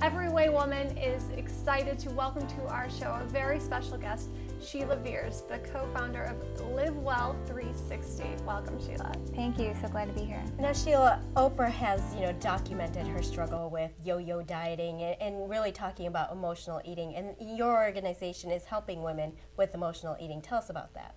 Everyway Woman is excited to welcome to our show a very special guest, Sheila Veers, the co-founder of Live Well 360. Welcome, Sheila. Thank you. So glad to be here. Now, Sheila, Oprah has, documented her struggle with yo-yo dieting and really talking about emotional eating, and your organization is helping women with emotional eating. Tell us about that.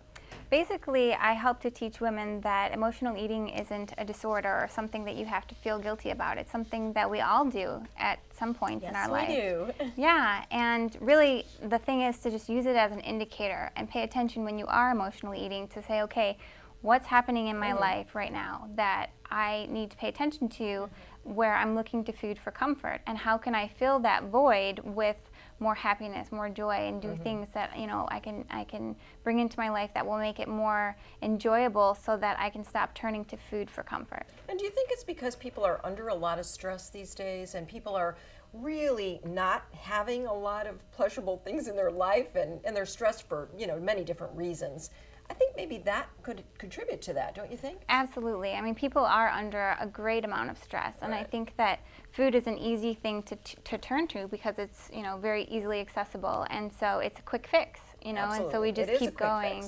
Basically, I help to teach women that emotional eating isn't a disorder or something that you have to feel guilty about. It's something that we all do at some point in our life. Yes, we do. Yeah, and really the thing is to just use it as an indicator and pay attention when you are emotionally eating to say, okay, what's happening in my life right now that I need to pay attention to where I'm looking to food for comfort, and how can I fill that void with more happiness, more joy, and do things that I can bring into my life that will make it more enjoyable, so that I can stop turning to food for comfort. And do you think it's because people are under a lot of stress these days, and people are really not having a lot of pleasurable things in their life, and they're stressed for many different reasons? I think maybe that could contribute to that, don't you think? Absolutely. I mean, people are under a great amount of stress, and I think that food is an easy thing to turn to because it's very easily accessible, and so it's a quick fix, and so we just keep going,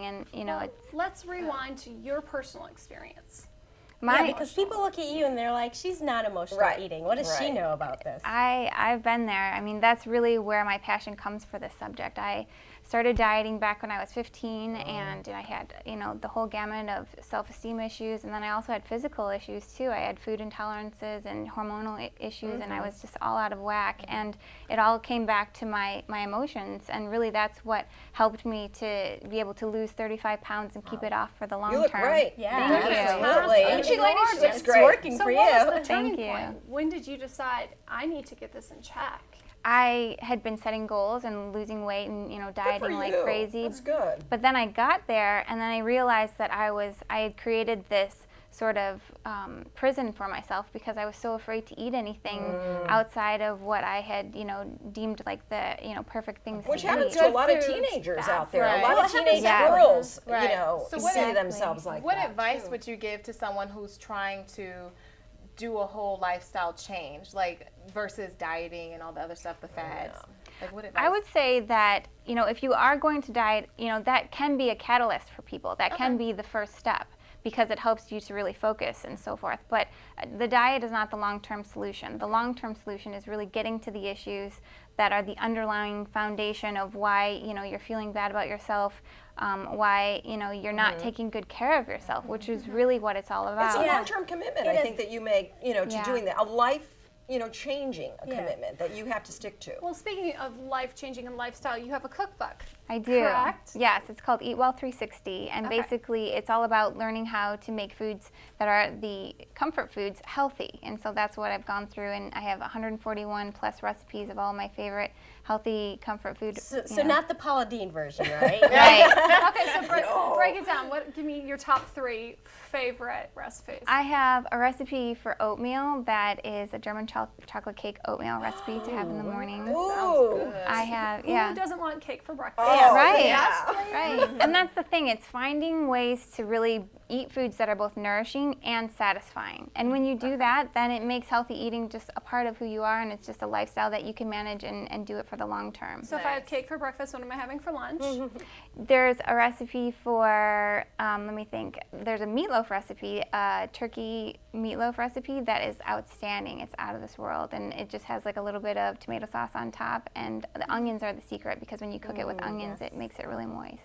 and it's. Let's rewind to your personal experience. Because people look at you and they're like, she's not emotional eating. What does she know about this? I've been there. I mean, that's really where my passion comes for this subject. I started dieting back when I was 15, and I had, the whole gamut of self-esteem issues, and then I also had physical issues too. I had food intolerances and hormonal issues, and I was just all out of whack, and it all came back to my emotions, and really that's what helped me to be able to lose 35 pounds and keep it off for the long term. You look great. Yeah, Thank you. absolutely. And she It's working for you. What was the turning Thank you. point? When did you decide, I need to get this in check? I had been setting goals and losing weight and dieting like crazy. That's good. But then I got there, and then I realized that I had created this sort of prison for myself because I was so afraid to eat anything outside of what I had deemed like the perfect things Which to happens eat. to a lot of teenagers out there. Right. A lot of teenage Yes. girls, So what see themselves like What that. advice would you give to someone who's trying to do a whole lifestyle change, like versus dieting and all the other stuff, the fads? Like, what advice? I would say that, if you are going to diet, that can be a catalyst for people. That can be the first step because it helps you to really focus and so forth. But the diet is not the long-term solution. The long-term solution is really getting to the issues that are the underlying foundation of why, you're feeling bad about yourself, why, you're not taking good care of yourself, which is really what it's all about. It's a long-term commitment, I think, that you make, to doing that. A life, changing commitment that you have to stick to. Well, speaking of life-changing and lifestyle, you have a cookbook. I do. Correct? Yes, it's called Eat Well 360, and basically it's all about learning how to make foods that are the comfort foods healthy. And so that's what I've gone through, and I have 141 plus recipes of all my favorite healthy comfort food. So not the Paula Deen version, right? Right. Okay, so break it down. Give me your top 3 favorite recipes. I have a recipe for oatmeal that is a German chocolate cake oatmeal recipe to have in the morning. Ooh. I have, Who doesn't want cake for breakfast? Right. Yes, Right. And that's the thing, it's finding ways to really eat foods that are both nourishing and satisfying. And when you do that, then it makes healthy eating just a part of who you are, and it's just a lifestyle that you can manage and do it for the long term. So if I have cake for breakfast, what am I having for lunch? There's a recipe for, let me think, there's a meatloaf recipe, a turkey meatloaf recipe that is outstanding. It's out of this world, and it just has like a little bit of tomato sauce on top, and the onions are the secret because when you cook it with onions, it makes it really moist.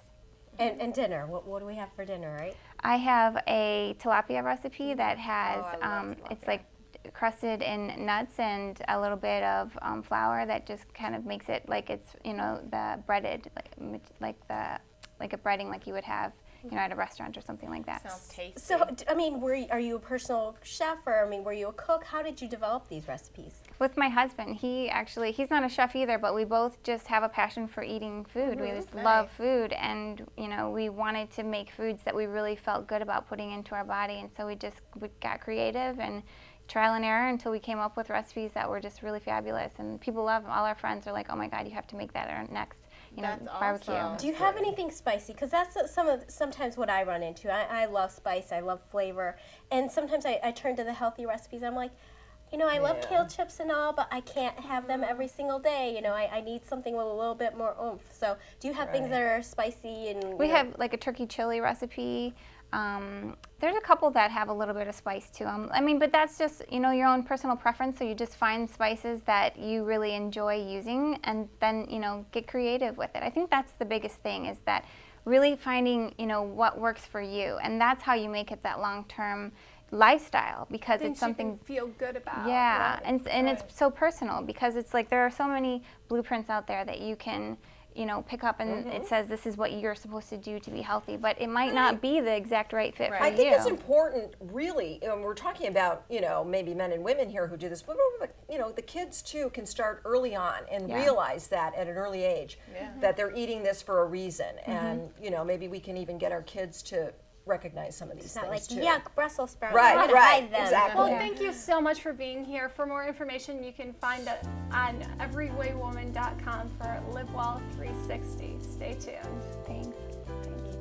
And dinner, what do we have for dinner, right? I have a tilapia recipe that has, it's like crusted in nuts and a little bit of flour that just kind of makes it like it's, the breaded, like a breading like you would have, at a restaurant or something like that. Sounds tasty. So, I mean, are you a personal chef, or were you a cook? How did you develop these recipes? With my husband, he's not a chef either, but we both just have a passion for eating food. We just love food, and we wanted to make foods that we really felt good about putting into our body, and so we got creative and trial and error until we came up with recipes that were just really fabulous, and people love them. All our friends are like, "Oh my God, you have to make that at our next That's barbecue." awesome. Do you have anything spicy? Because that's sometimes what I run into. I love spice, I love flavor, and sometimes I turn to the healthy recipes. I'm like, I love kale chips and all, but I can't have them every single day. I need something with a little bit more oomph. So do you have things that are spicy and We have like a turkey chili recipe. There's a couple that have a little bit of spice to them. I mean, but that's just, your own personal preference. So you just find spices that you really enjoy using and then, get creative with it. I think that's the biggest thing, is that really finding, what works for you. And that's how you make it that long-term lifestyle, because Things it's something you can feel good about. Yeah, Right. and it's so personal, because it's like there are so many blueprints out there that you can, pick up, and it says this is what you're supposed to do to be healthy, but it might not be the exact right fit for I you. think it's important, really, we're talking about, maybe men and women here who do this, but, the kids too can start early on and realize that at an early age, that they're eating this for a reason. And, maybe we can even get our kids to recognize some of these not things like, too. yuck, Brussels sprouts. Right, I'm gonna right, hide them. exactly. Well, thank you so much for being here. For more information, you can find it on everywaywoman.com for Live Well 360. Stay tuned. Thanks. Thank you.